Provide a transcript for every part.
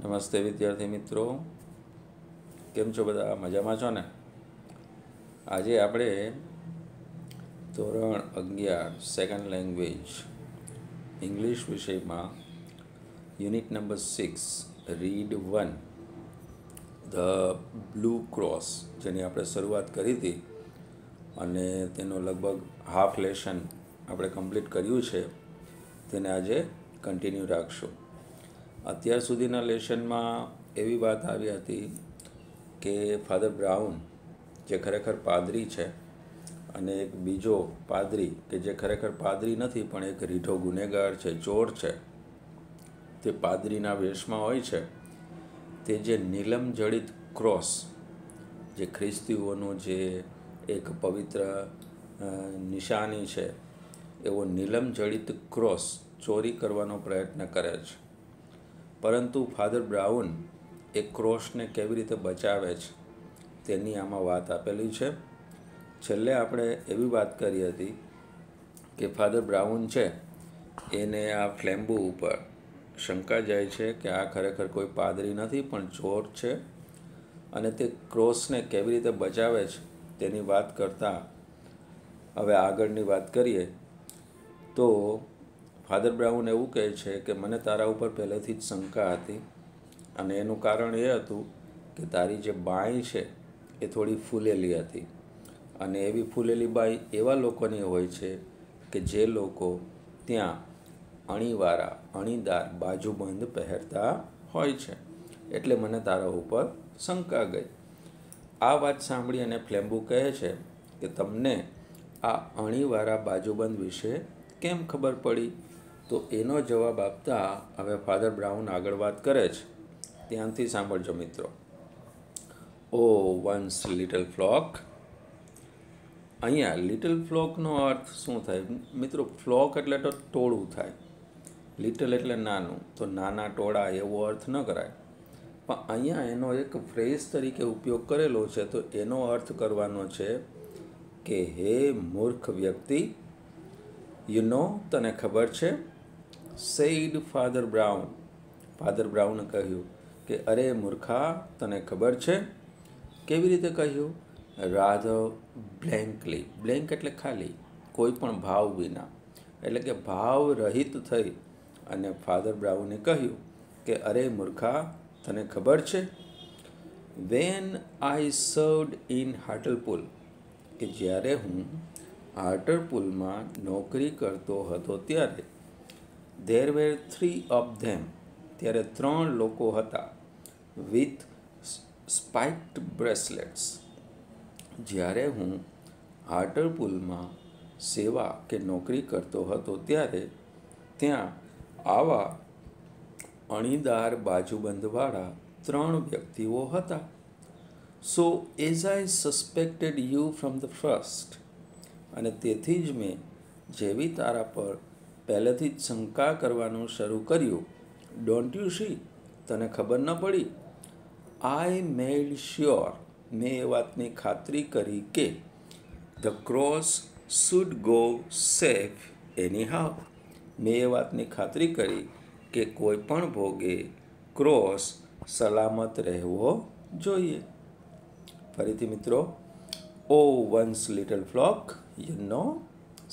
નમસ્તે વિદ્યાર્થી મિત્રો, કેમ છો બધા? મજામાં છો ને? આજે આપણે ધોરણ 11 સેકન્ડ લેંગ્વેજ ઇંગ્લિશ વિષયમાં unit number 6 read 1 the blue cross જેની આપણે શરૂઆત કરી હતી અને તેનો લગભગ હાફ લેશન આપણે કમ્પ્લીટ કર્યું છે. તેને આજે કન્ટિન્યુ રાખશું. અત્યાર સુધીના લેશનમાં એવી વાત આવી હતી કે ફાધર બ્રાઉન જે ખરેખર પાદરી છે અને એક બીજો પાદરી કે જે ખરેખર પાદરી નથી પણ એક રીઢો ગુનેગાર છે, ચોર છે, તે પાદરીના વેશમાં હોય છે. તે જે નીલમ જડિત ક્રોસ, જે ખ્રિસ્તીઓનું જે એક પવિત્ર નિશાની છે, એવો નીલમ જડિત ક્રોસ ચોરી કરવાનો પ્રયત્ન કરે છે. પરંતુ ફાધર બ્રાઉન એ ક્રોસને કેવી રીતે બચાવે છે તેની આમાં વાત આપેલી છે. છેલ્લે આપણે એવી વાત કરી હતી કે ફાધર બ્રાઉન છે એને આ ફ્લેમ્બુ ઉપર શંકા જાય છે કે આ ખરેખર કોઈ પાદરી નથી પણ ચોર છે, અને તે ક્રોસને કેવી રીતે બચાવે છે તેની વાત કરતાં હવે આગળની વાત કરીએ તો ફાધર બ્રાઉન એવું કહે છે કે મને તારા ઉપર પહેલેથી જ શંકા હતી, અને એનું કારણ એ હતું કે તારી જે બાંય છે એ થોડી ફૂલેલી હતી, અને એવી ફૂલેલી બાંય એવા લોકોની હોય છે કે જે લોકો ત્યાં અણીદાર બાજુબંધ પહેરતા હોય છે, એટલે મને તારા ઉપર શંકા ગઈ. આ વાત સાંભળી અને ફ્લેમ્બુ કહે છે કે તમને આ અણીવાળા બાજુબંધ વિશે કેમ ખબર પડી? તો એનો જવાબ આપતા હવે ફાધર બ્રાઉન આગળ વાત કરે છે. ધ્યાનથી સાંભળજો મિત્રો. Oh one's little flock. અહીંયા લિટલ ફ્લોકનો અર્થ શું થાય મિત્રો? ફ્લોક એટલે તો ટોળું થાય, લિટલ એટલે નાનું, તો નાના ટોળા એવો અર્થ ન કરાય. પણ અહીંયા એનો એક ફ્રેઝ તરીકે ઉપયોગ કરેલો છે, તો એનો અર્થ કરવાનો છે કે હે મૂર્ખ વ્યક્તિ, તને ખબર છે? Said Father Brown. ફાધર બ્રાઉને કહ્યું કે અરે મૂર્ખા, તને ખબર છે? કેવી રીતે કહ્યું? રાધર બ્લેન્કલી. બ્લેન્ક એટલે ખાલી, કોઈ પણ ભાવ વિના, એટલે કે ભાવ રહિત થઈ અને ફાધર બ્રાઉને કહ્યું કે અરે મૂર્ખા, તને ખબર છે? વેન આઈ સર્વડ ઇન હાર્ટરપુલ, કે જ્યારે હું હાર્ટરપુલમાં નોકરી કરતો હતો ત્યારે there were 3 of them, ત્યારે 3 લોકો હતા, with spiked bracelets. જ્યારે હું હાર્ટરપુલમાં સેવા કે નોકરી કરતો હતો ત્યારે ત્યાં આવા અણીદાર બાજુબંધવાળા 3 વ્યક્તિઓ હતા. સો as I suspected you from the first, અને તેથી જ મેં જેવી તારા પર પહેલેથી જ શંકા કરવાનું શરૂ કર્યું. ડોન્ટ યુ સી, તને ખબર ન પડી? આઈ મેડ શ્યોર, મેં એ વાતની ખાતરી કરી કે the cross should go safe any how, મેં એ વાતની ખાતરી કરી કે કોઈ પણ ભોગે ક્રોસ સલામત રહેવો જોઈએ. ફરીથી મિત્રો. Oh one's little flock,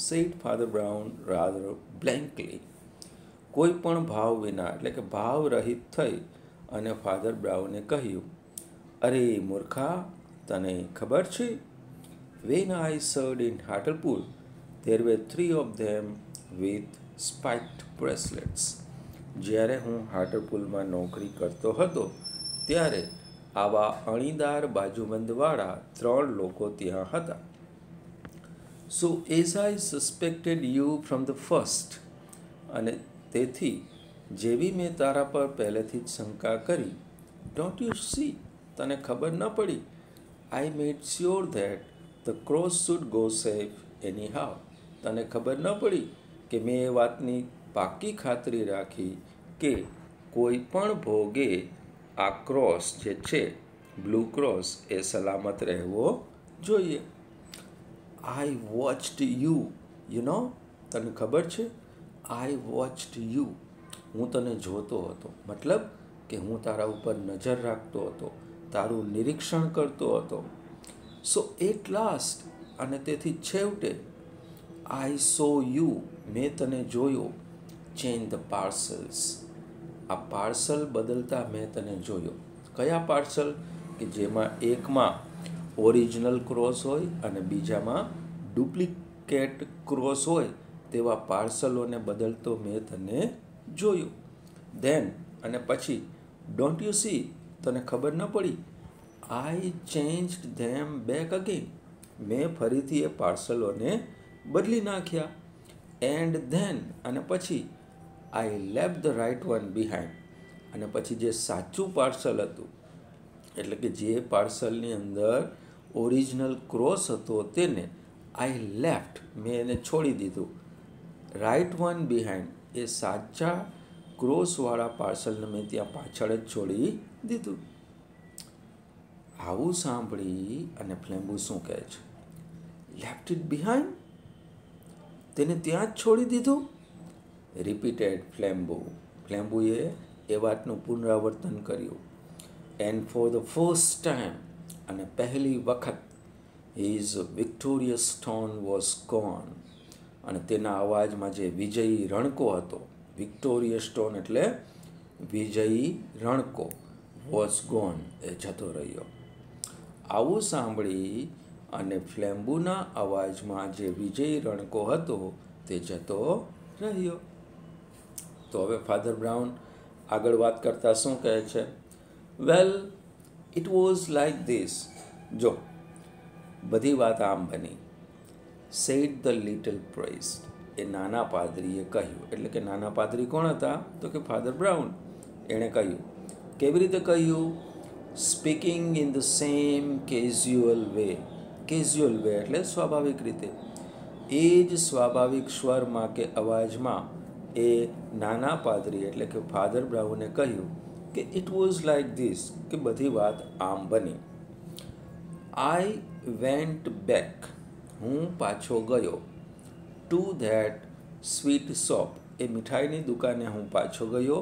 said Father Brown rather blankly. કોઈ પણ ભાવ વિના એટલે કે ભાવ રહિત થઈ અને ફાધર બ્રાઉને કહ્યું, અરે મૂર્ખા, તને ખબર છે? When I served in Hartlepool, there were 3 of them with spiked bracelets. જ્યારે હું હાર્ટરપુલમાં નોકરી કરતો હતો ત્યારે આવા અણીદાર બાજુબંધવાળા 3 લોકો ત્યાં હતા. સો as I suspected you from the first, અને તેથી જેવી મેં તારા પર પહેલેથી જ શંકા કરી. ડોન્ટ યુ સી, તને ખબર ન પડી? I made sure that the cross should go safe anyhow, તને ખબર ન પડી કે મેં એ વાતની પાકી ખાતરી રાખી કે કોઈ પણ ભોગે આ ક્રોસ જે છે બ્લુ ક્રોસ એ સલામત રહેવો જોઈએ. આઈ વોચડ યુ, તને ખબર છે? આઈ વોચડ યુ, હું તને જોતો હતો. મતલબ કે હું તારા ઉપર નજર રાખતો હતો, તારું નિરીક્ષણ કરતો હતો. સો એટ લાસ્ટ, અને તેથી છેવટે, આઈ સો યુ, મેં તને જોયો, ચેન્જ ધ પાર્સલ્સ, આ પાર્સલ બદલતા મેં તને જોયો. કયા પાર્સલ? કે જેમાં એકમાં ઓરિજિનલ ક્રોસ હોય અને બીજામાં ડુપ્લિકેટ ક્રોસ હોય, તેવા પાર્સલોને બદલતો મેં તને જોયું. ધેન, અને પછી, ડોન્ટ યુ સી, તને ખબર ન પડી? આઈ ચેન્જડ ધેમ બેક અગેન, મેં ફરીથી એ પાર્સલોને બદલી નાખ્યા. એન્ડ ધેન, અને પછી, I left the right one behind, અને પછી જે સાચું પાર્સલ હતું, એટલે કે જે પાર્સલની અંદર ઓરિજિનલ ક્રોસ હતો તેને આઈ લેફ્ટ, મેં એને છોડી દીધું. રાઇટ વન બિહાઇન્ડ, એ સાચા ક્રોસવાળા પાર્સલને મેં ત્યાં પાછળ જ છોડી દીધું. આવું સાંભળી અને ફ્લેમ્બુ શું કહે છે? લેફ્ટ ઇટ બિહાઇન્ડ, તેને ત્યાં જ છોડી દીધું. રિપીટેડ ફ્લેમ્બુ, ફ્લેમ્બુએ એ વાતનું પુનરાવર્તન કર્યું. And for the first time, અને પહેલી વખત, હિઝ વિક્ટોરિયસ ટોન વોઝ ગોન, અને તેના અવાજમાં જે વિજયી રણકો હતો, વિક્ટોરિયસ ટોન એટલે વિજયી રણકો, વોઝ ગોન, એ જતો રહ્યો. આવું સાંભળી અને ફ્લેમ્બુના અવાજમાં જે વિજયી રણકો હતો તે જતો રહ્યો. તો હવે ફાધર બ્રાઉન આગળ વાત કરતા શું કહે છે? વેલ, ઇટ વોઝ લાઈક ધીસ, જો બધી વાત આમ બની. સેડ ધ લિટલ પ્રેસ્ટ, એ નાના પાદરીએ કહ્યું. એટલે કે નાના પાદરી કોણ હતા? તો કે ફાધર બ્રાઉન. એણે કહ્યું. કેવી રીતે કહ્યું? Speaking in the same casual way. Casual way એટલે સ્વાભાવિક રીતે. એ જ સ્વાભાવિક સ્વરમાં કે અવાજમાં એ નાના પાદરી એટલે કે ફાધર બ્રાઉને કહ્યું કે ઇટ વોઝ લાઈક ધીસ, કે બધી વાત આમ બની. આઈ વેન્ટ બેક, હું પાછો ગયો. ટુ ધેટ સ્વીટ શોપ, એ મીઠાઈની દુકાને હું પાછો ગયો.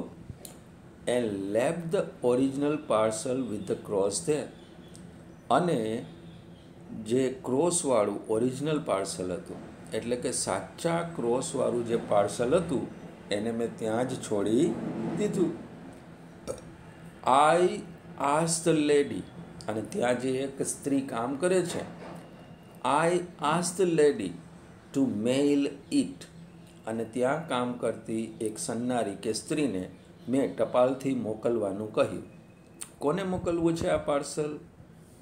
And left the original parcel with the cross there, અને જે ક્રોસવાળું ઓરિજિનલ પાર્સલ હતું, એટલે કે સાચા ક્રોસવાળું જે પાર્સલ હતું એને મેં ત્યાં જ છોડી દીધું. આઈ આસ્ક ધ લેડી, અને ત્યાં જે એક સ્ત્રી કામ કરે છે, I ask the lady to mail it, અને ત્યાં કામ કરતી એક સન્નારી કે સ્ત્રીને મેં ટપાલથી મોકલવાનું કહ્યું. કોને મોકલવું છે આ પાર્સલ?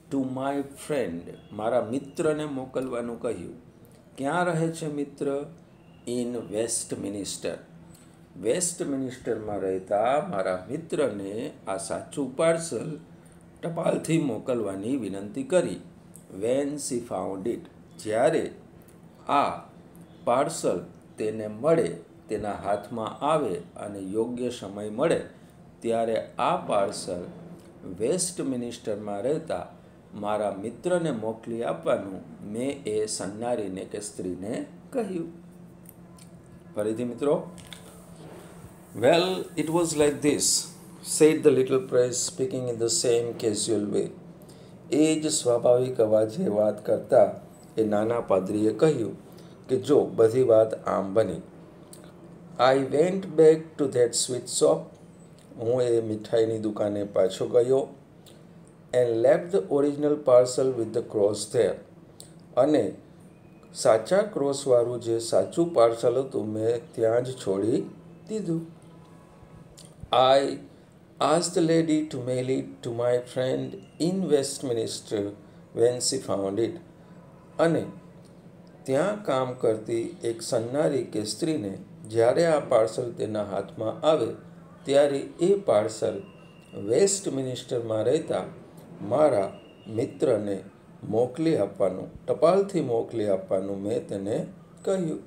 ટુ માય ફ્રેન્ડ, મારા મિત્રને મોકલવાનું કહ્યું. ક્યાં રહે છે મિત્ર? ઇન વેસ્ટમિનિસ્ટર, વેસ્ટમિનિસ્ટરમાં રહેતા મારા મિત્રને આ સાચું પાર્સલ ટપાલથી મોકલવાની વિનંતી કરી. વેન સી ફાઉન્ડ ઇટ, જ્યારે આ પાર્સલ તેને મળે, તેના હાથમાં આવે અને યોગ્ય સમય મળે, ત્યારે આ પાર્સલ વેસ્ટમિનિસ્ટરમાં રહેતા મારા મિત્રને મોકલી આપવાનું મેં એ સન્નારીને કે સ્ત્રીને કહ્યું. ફરીથી મિત્રો, well, it was like this, said the little priest speaking in the same casual way. એ જ સ્વાભાવિક અવાજે વાત કરતા એ નાના પાદરીએ કહ્યું કે જો બધી વાત આમ બની. I went back to that sweet shop, હું એ મીઠાઈની દુકાને પાછો ગયો. And left the original parcel with the cross there, અને સાચા ક્રોસવાળું જે સાચું પાર્સલ હતું મેં ત્યાં જ છોડી દીધું. I ask the lady to mail it to my friend in Westminster when she found it, અને ત્યાં કામ કરતી એક સન્નારી કે સ્ત્રીને જ્યારે આ પાર્સલ તેના હાથમાં આવે ત્યારે એ પાર્સલ વેસ્ટમિનિસ્ટરમાં રહેતા મારા મિત્રને મોકલી આપવાનું, ટપાલથી મોકલી આપવાનું મેં તેને કહ્યું.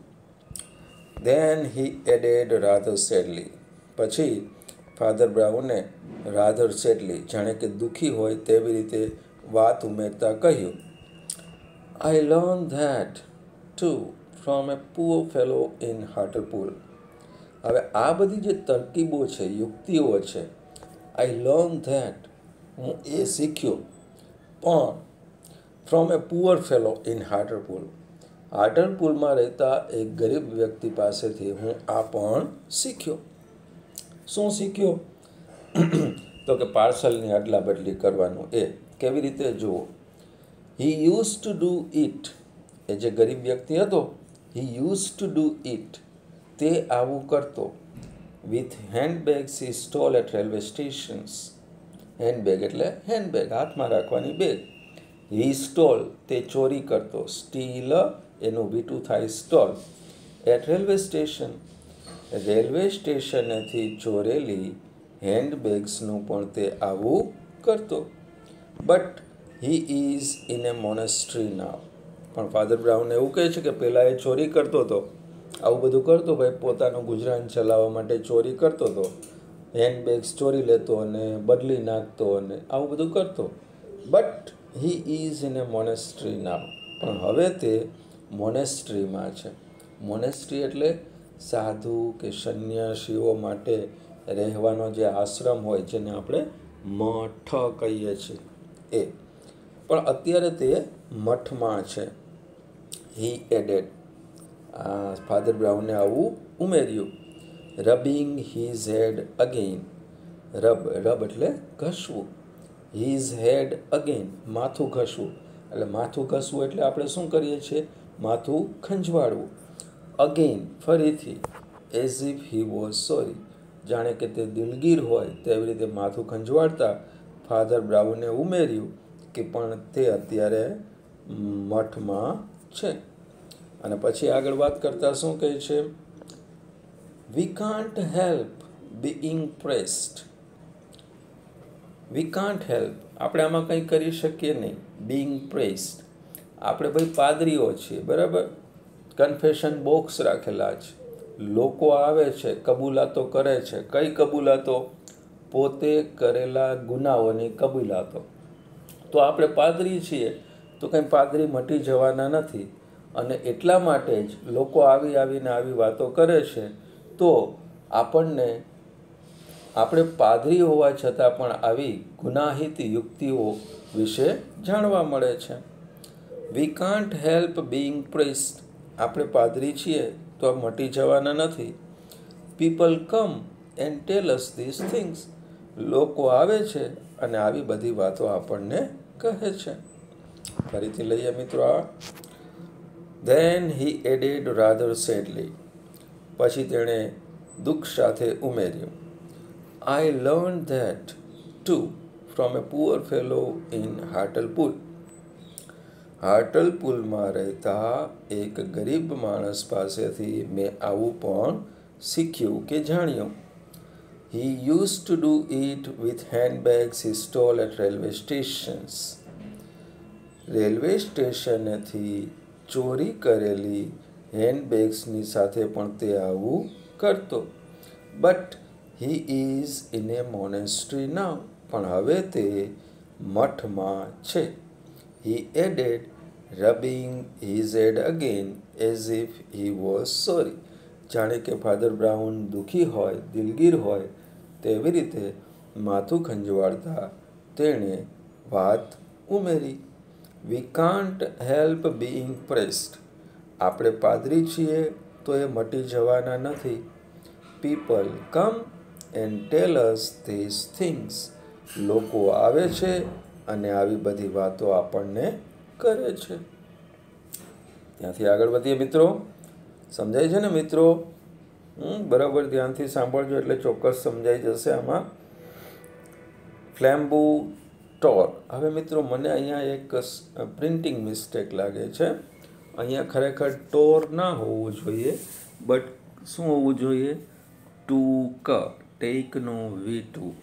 Then he added rather sadly, પછી ફાધર બ્રાઉને રાધર સેડલી, જાણે કે દુઃખી હોય તેવી રીતે વાત ઉમેરતા કહ્યું. I learn that too from a poor fellow in Hartlepool. હવે આ બધી જે તરકીબો છે, યુક્તિઓ છે, આઈ લર્ન ધેટ, હું એ શીખ્યો. પણ from a poor fellow in Hartlepool, હાર્ટરપુલમાં રહેતા એક ગરીબ વ્યક્તિ પાસેથી હું આ પણ શીખ્યો. શું શીખ્યો? તો કે પાર્સલની અદલા બદલી કરવાનું. એ કેવી રીતે જુઓ. He use to do it, એ જે ગરીબ વ્યક્તિ હતો, he use to do it, તે આવું કરતો. With handbags he stole at railway stations, handbag એટલે હેન્ડબેગ, હાથમાં રાખવાની બેગ. હી સ્ટોલ, તે ચોરી કરતો. સ્ટીલ એનું બીટું થાય stole. At railway station, railway સ્ટેશનેથી ચોરેલી હેન્ડબેગ્સનું પણ તે આવું કરતો. But he is in a monastery now, પણ ફાધર બ્રાઉન એવું કહે છે કે પહેલાં એ ચોરી કરતો હતો, આવું બધું કરતો, ભાઈ પોતાનું ગુજરાન ચલાવવા માટે ચોરી કરતો હતો, હેન્ડબેગ્સ ચોરી લેતો અને બદલી નાખતો અને આવું બધું કરતો. But he is in a monastery now, પણ હવે તે મોનેસ્ટ્રીમાં છે. મોનેસ્ટ્રી એટલે સાધુ કે સંન્યાસીઓ માટે રહેવાનો જે આશ્રમ હોય, જેને આપણે મઠ કહીએ છીએ એ. પણ અત્યારે તે મઠમાં છે. હી એડેડ, ફાધર બ્રાઉને આવું ઉમેર્યું. રબિંગ હીઝ હેડ અગેઇન, રબ એટલે ઘસવું. હીઝ હેડ અગેઇન, માથું ઘસવું. એટલે માથું ઘસવું એટલે આપણે શું કરીએ છીએ? માથું ખંજવાળવું. અગેઇન, ફરીથી. As if he was sorry, જાણે કે તે દિલગીર હોય તેવી રીતે માથું ખંજવાળતા ફાધર બ્રાઉને ઉમેર્યું કે પણ તે અત્યારે મઠમાં છે. અને પછી આગળ વાત કરતાં શું કહે છે? We can't help being pressed, V can't help, આપણે આમાં કંઈ કરી શકીએ નહીં. બીઇંગ પ્રેસ્ડ, આપણે ભાઈ પાદરીઓ છીએ, બરાબર? કન્ફેશન બોક્સ રાખેલા છે, લોકો આવે છે, કબૂલાતો કરે છે. કઈ કબૂલાતો? પોતે કરેલા ગુનાઓની કબૂલાતો. તો આપણે પાદરી છીએ, તો કંઈ પાદરી મટી જવાના નથી. અને એટલા માટે જ લોકો આવીને આવી વાતો કરે છે. તો આપણે પાદરી હોવા છતાં પણ આવી ગુનાહિત યુક્તિઓ વિશે જાણવા મળે છે. We can't help being pressed, આપણે પાદરી છીએ તો મટી જવાના નથી. People come and tell us these things, લોકો આવે છે અને આવી બધી વાતો આપણને કહે છે. ફરીથી લઈએ મિત્રો આ. Then he added rather sadly, પછી તેણે દુઃખ સાથે ઉમેર્યું. I learn that too from a poor fellow in Hartlepool, હાર્ટલપુલમાં રહેતા એક ગરીબ માણસ પાસેથી મેં આવું પણ શીખ્યું કે જાણ્યું. He use to do it with handbags he stole at railway stations, railway સ્ટેશનેથી ચોરી કરેલી હેન્ડબેગ્સની સાથે પણ તે આવું કરતો. But he is in a monastery now, પણ હવે તે મઠમાં છે. He added, rubbing his head again as if he was sorry, જાણે કે ફાધર બ્રાઉન દુઃખી હોય, દિલગીર હોય તેવી રીતે માથું ખંજવાળતા તેણે વાત ઉમેરી. We can't help being pressed, આપણે પાદરી છીએ તો એ મટી જવાના નથી. People come and tell us these things, લોકો આવે છે અને આવી બધી વાતો આપણને કરે છે. ત્યાંથી આગળ વધીએ મિત્રો. સમજાય છે ને મિત્રો? બરાબર ધ્યાનથી સાંભળજો એટલે ચોક્કસ સમજાઈ જશે આમાં. ફ્લેમ્બુ ટોર. હવે મિત્રો મને અહીંયા એક પ્રિન્ટિંગ મિસ્ટેક લાગે છે. અહીંયા ખરેખર ટોર ના હોવું જોઈએ, બટ શું હોવું જોઈએ? ટુ ક, ટેકનો V2.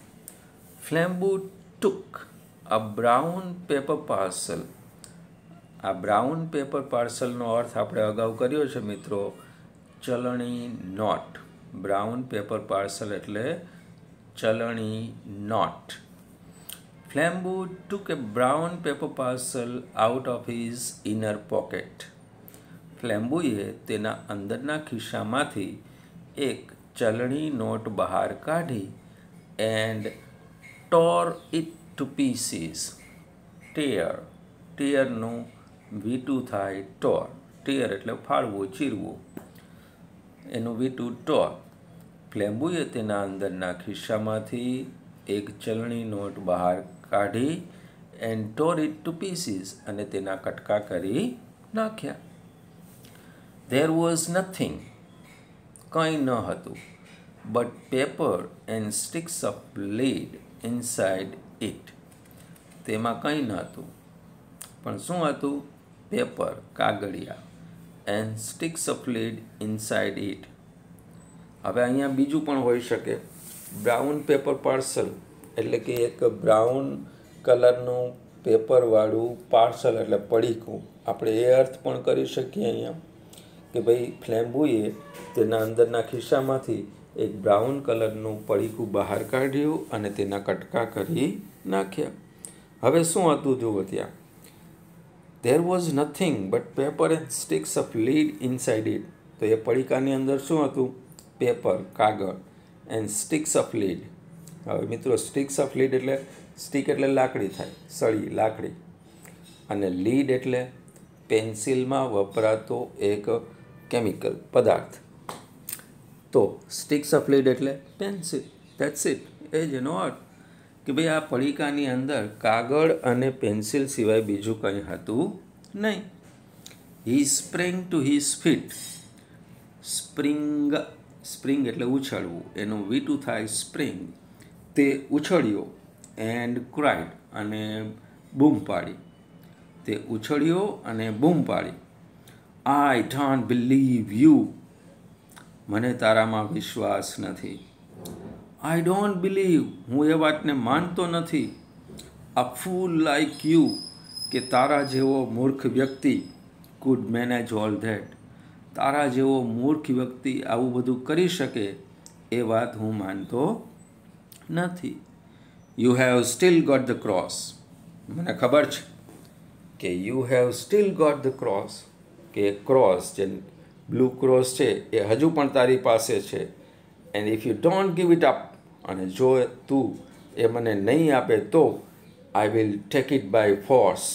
ફ્લેમ્બુ ટુક અ બ્રાઉન પેપર પાર્સલ. આ બ્રાઉન પેપર પાર્સલનો અર્થ આપણે અગાઉ કર્યો છે મિત્રો, ચલણી નોટ. બ્રાઉન પેપર પાર્સલ એટલે ચલણી not. ફ્લેમ્બુ took a brown paper parcel out of his inner pocket. ફ્લેમ્બુએ તેના અંદરના ખિસ્સામાંથી એક ચલણી નોટ બહાર કાઢી and tore it to pieces. tear ટેરનું V2 થાય tore. ટેર એટલે ફાડવું, ચીરવું, એનું V2 tore. ફ્લેમ્બુએ તેના અંદરના ખિસ્સામાંથી એક ચલણી નોટ બહાર કાઢી and tore it to pieces, અને તેના કટકા કરી નાખ્યા. There was nothing, કંઈ ન હતું, but paper and sticks of lead inside it. તેમાં કંઈ ન હતું, પણ શું હતું? પેપર, કાગળિયા, and sticks of lead inside it. હવે અહીંયા બીજું પણ હોઈ શકે. બ્રાઉન પેપર પાર્સલ એટલે કે એક બ્રાઉન કલરનું પેપરવાળું પાર્સલ એટલે પડીકું. આપણે એ અર્થ પણ કરી શકીએ અહીંયા કે ભાઈ ફ્લેમ્બુએ તેના અંદરના ખિસ્સામાંથી એક બ્રાઉન કલરનું પડીકું બહાર કાઢ્યું અને તેના કટકા કરી નાખ્યા. હવે શું હતું જુઓ ત્યાં. There was nothing but paper and sticks of lead inside it. તો એ પડીકાની અંદર શું હતું? પેપર, કાગળ, એન્ડ સ્ટિક્સ ઓફ લીડ. હવે મિત્રો સ્ટિક્સ ઓફ લીડ એટલે સ્ટિક એટલે લાકડી થાય, સળી, લાકડી, અને લીડ એટલે પેન્સિલમાં વપરાતો એક કેમિકલ પદાર્થ. તો સ્ટિક્સ ઓફ લીડ એટલે પેન્સિલ. That's it. એ જ એનો અર્થ કે ભાઈ આ પડીકાની અંદર કાગળ અને પેન્સિલ સિવાય બીજું કંઈ હતું નહીં. He sprang to his feet. Spring એટલે ઉછળવું, એનું V2 થાય સ્પ્રિંગ. તે ઉછળ્યો એન્ડ ક્રાઇડ, અને બૂમ પાડી. તે ઉછળ્યો અને બૂમ પાડી. I don't believe you. મને તારામાં વિશ્વાસ નથી. I don't believe, હું એ વાતને માનતો નથી. A fool like you, કે તારા જેવો મૂર્ખ વ્યક્તિ could manage all that. તારા જેવો મૂર્ખ વ્યક્તિ આવું બધું કરી શકે એ વાત હું માનતો નથી. You have still got the cross. મને ખબર છે કે you have still got the cross, કે ક્રોસ જે બ્લુ ક્રોસ છે એ હજુ પણ તારી પાસે છે. And if you don't give it up, અને જો તું એ મને નહીં આપે તો I will take it by force.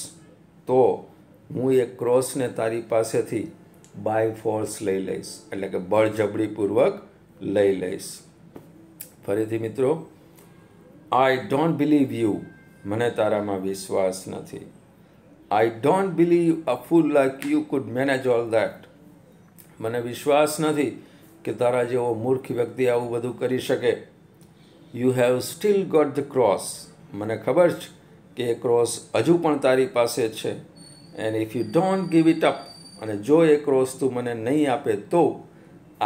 તો હું એ ક્રોસને તારી પાસેથી બાય ફોર્સ લઈ લઈશ, એટલે કે બળજબરીપૂર્વક લઈ લઈશ. ફરીથી મિત્રો, I don't believe you. મને તારામાં વિશ્વાસ નથી. I don't believe a fool like you could manage all that. મને વિશ્વાસ નથી કે તારા જેવો મૂર્ખ વ્યક્તિ આવું બધું કરી શકે. You have still got the cross. મને ખબર છે કે એ ક્રોસ હજુ પણ તારી પાસે છે. And if you don't give it up, અને જો એ ક્રોસ તું મને નહીં આપે તો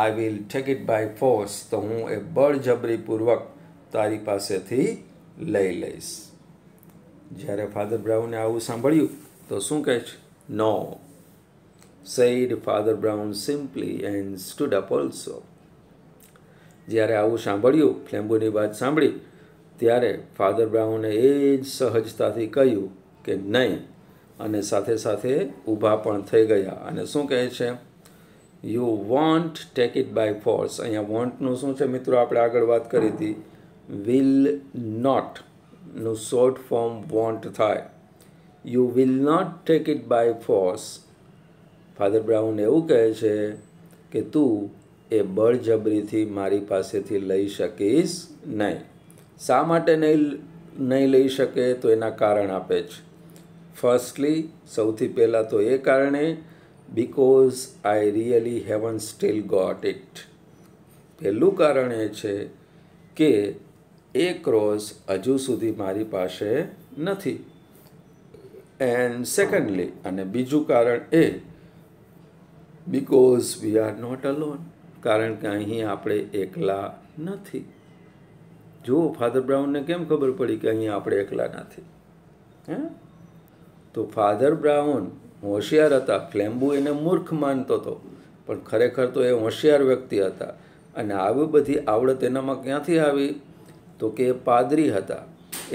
I will take it by force. તો હું એ બળજબરીપૂર્વક તારી પાસેથી લઈ લઈશ. જ્યારે ફાધર બ્રાઉને આવું સાંભળ્યું તો શું કહે છે? No, said Father Brown simply and stood up also. જ્યારે આવું સાંભળ્યું, ફ્લેમ્બુની વાત સાંભળી, ત્યારે ફાધર બ્રાઉને એ જ સહજતાથી કહ્યું કે નહીં, અને સાથે સાથે ઊભા પણ થઈ ગયા. અને શું કહે છે? You want take it by force. અહીંયા વોન્ટનું શું છે મિત્રો? આપણે આગળ વાત કરી હતી. વિલ નોટનું શોર્ટ ફોર્મ વોન્ટ થાય. You will not take it by force. Father Brown એવું કહે છે કે તું એ બળજબરીથી મારી પાસેથી લઈ શકીશ નહીં. શા માટે નહીં લઈ શકે? તો એના કારણ આપે છે. ફર્સ્ટલી, સૌથી પહેલાં તો એ કારણે, because I really haven't still got it. પહેલું કારણ એ છે કે એ ક્રોસ હજુ સુધી મારી પાસે નથી. એન્ડ સેકન્ડલી, અને બીજું કારણ એ, because we are not alone. કારણ કે અહીં આપણે એકલા નથી. જુઓ, ફાધર બ્રાઉનને કેમ ખબર પડી કે અહીં આપણે એકલા નથી? હે? તો ફાધર બ્રાઉન હોશિયાર હતા. ફ્લેમ્બુ એને મૂર્ખ માનતો હતો, પણ ખરેખર તો એ હોશિયાર વ્યક્તિ હતા. અને આવી બધી આવડત એનામાં ક્યાંથી આવી? તો કે એ પાદરી હતા.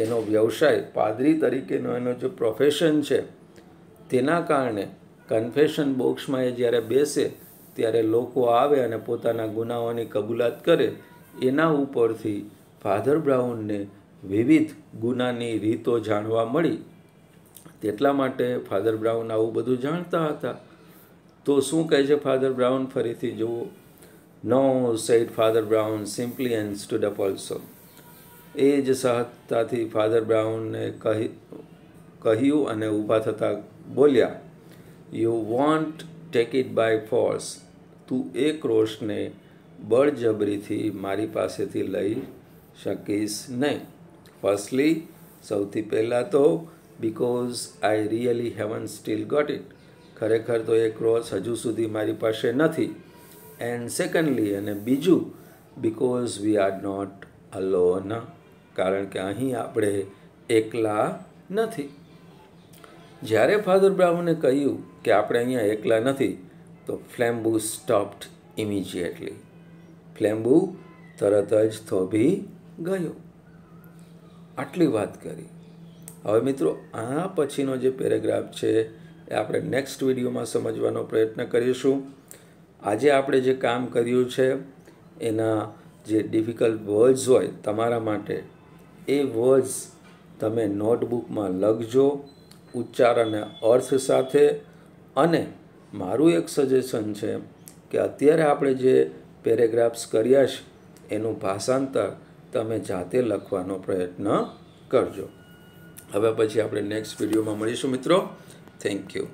એનો વ્યવસાય પાદરી તરીકેનો એનો જે પ્રોફેશન છે તેના કારણે કન્ફેશન બોક્સમાં એ જ્યારે બેસે ત્યારે લોકો આવે અને પોતાના ગુનાઓની કબૂલાત કરે. એના ઉપરથી ફાધર બ્રાઉનને વિવિધ ગુનાની રીતો જાણવા મળી, તેટલા માટે ફાધર બ્રાઉન આવું બધું જાણતા હતા. તો શું કહે છે ફાધર બ્રાઉન? ફરીથી જુઓ. No, said Father Brown simply and stood up also. એ જ સહજતાથી ફાધર બ્રાઉનને કહ્યું અને ઊભા થતાં બોલ્યા, you want take it by force. તું એ ક્રોસને બળજબરીથી મારી પાસેથી લઈ શકીશ નહીં. ફર્સ્ટલી, સૌથી પહેલાં તો because I really haven't still got it. ખરેખર તો એ ક્રોસ હજુ સુધી મારી પાસે નથી. એન્ડ સેકન્ડલી, અને બીજું, because we are not alone. કારણ કે અહીં આપણે એકલા નથી. જ્યારે ફાધર બ્રાઉને કહ્યું કે આપણે અહીંયા એકલા નથી, તો ફ્લેમ્બુ સ્ટોપ્ડ ઇમિજિએટલી. ફ્લેમ્બુ તરત જ થોભી ગયો. આટલી વાત કરી. હવે મિત્રો, આ પછીનો જે પેરેગ્રાફ છે એ આપણે નેક્સ્ટ વિડીયોમાં સમજવાનો પ્રયત્ન કરીશું. આજે આપણે જે કામ કર્યું છે એના જે ડિફિકલ્ટ વર્ડ્સ હોય તમારા માટે, એ વર્ડ્સ તમે નોટબુકમાં લખજો ઉચ્ચાર અને અર્થ સાથે. અને મારું એક સજેશન છે કે અત્યારે આપણે જે પેરેગ્રાફ્સ કર્યા છે એનું ભાષાંતર તમે જાતે લખવાનો પ્રયત્ન કરજો. હવે પછી આપણે નેક્સ્ટ વિડીયોમાં મળીશું મિત્રો. Thank you.